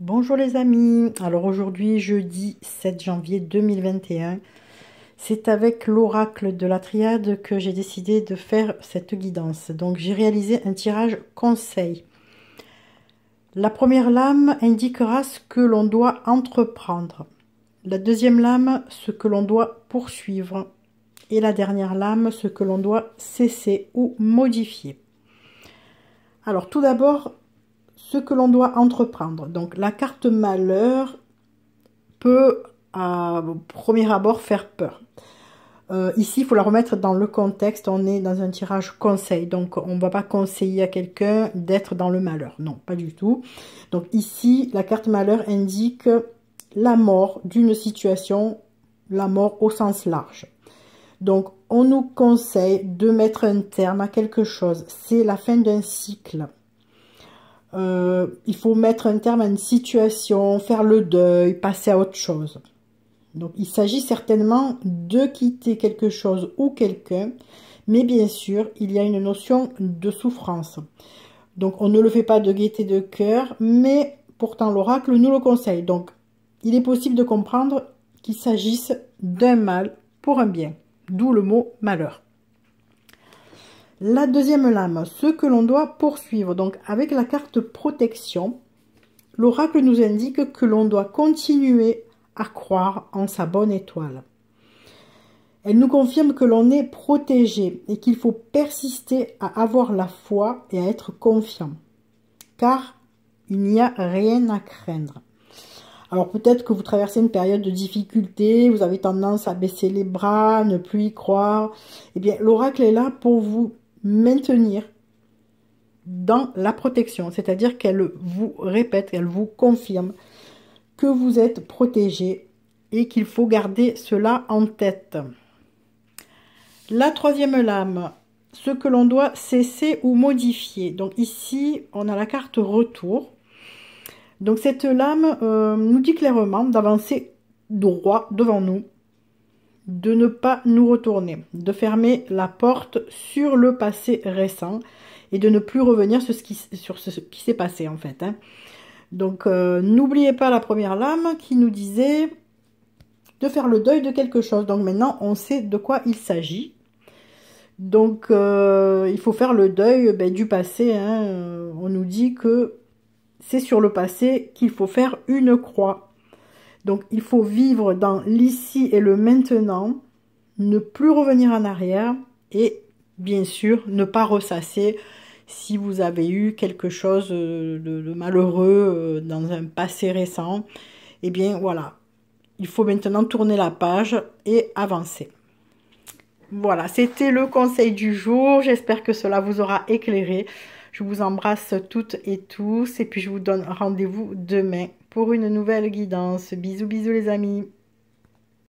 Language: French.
Bonjour les amis, alors aujourd'hui jeudi 7 janvier 2021, c'est avec l'oracle de la triade que j'ai décidé de faire cette guidance. Donc j'ai réalisé un tirage conseil. La première lame indiquera ce que l'on doit entreprendre. La deuxième lame, ce que l'on doit poursuivre. Et la dernière lame, ce que l'on doit cesser ou modifier. Alors tout d'abord, ce que l'on doit entreprendre. Donc la carte malheur peut à premier abord faire peur. Ici, il faut la remettre dans le contexte. On est dans un tirage conseil, donc on ne va pas conseiller à quelqu'un d'être dans le malheur. Non, pas du tout. Donc ici, la carte malheur indique la mort d'une situation, la mort au sens large. Donc, on nous conseille de mettre un terme à quelque chose. C'est la fin d'un cycle. Il faut mettre un terme à une situation, faire le deuil, passer à autre chose. Donc, il s'agit certainement de quitter quelque chose ou quelqu'un, mais bien sûr, il y a une notion de souffrance. Donc, on ne le fait pas de gaieté de cœur, mais pourtant l'oracle nous le conseille. Donc, il est possible de comprendre qu'il s'agisse d'un mal pour un bien, d'où le mot malheur. La deuxième lame, ce que l'on doit poursuivre. Donc, avec la carte protection, l'oracle nous indique que l'on doit continuer à croire en sa bonne étoile. Elle nous confirme que l'on est protégé et qu'il faut persister à avoir la foi et à être confiant. Car il n'y a rien à craindre. Alors peut-être que vous traversez une période de difficulté, vous avez tendance à baisser les bras, ne plus y croire. Eh bien, l'oracle est là pour vous maintenir dans la protection. C'est-à-dire qu'elle vous répète, elle vous confirme que vous êtes protégé et qu'il faut garder cela en tête. La troisième lame, ce que l'on doit cesser ou modifier. Donc ici, on a la carte retour. Donc cette lame nous dit clairement d'avancer droit devant nous, de ne pas nous retourner, de fermer la porte sur le passé récent et de ne plus revenir sur ce qui s'est passé en fait. Donc, n'oubliez pas la première lame qui nous disait de faire le deuil de quelque chose. Donc, maintenant, on sait de quoi il s'agit. Donc, il faut faire le deuil du passé. On nous dit que c'est sur le passé qu'il faut faire une croix. Donc, il faut vivre dans l'ici et le maintenant, ne plus revenir en arrière et, bien sûr, ne pas ressasser si vous avez eu quelque chose de malheureux dans un passé récent. Eh bien, voilà, il faut maintenant tourner la page et avancer. Voilà, c'était le conseil du jour. J'espère que cela vous aura éclairé. Je vous embrasse toutes et tous et puis je vous donne rendez-vous demain pour une nouvelle guidance. Bisous, bisous les amis.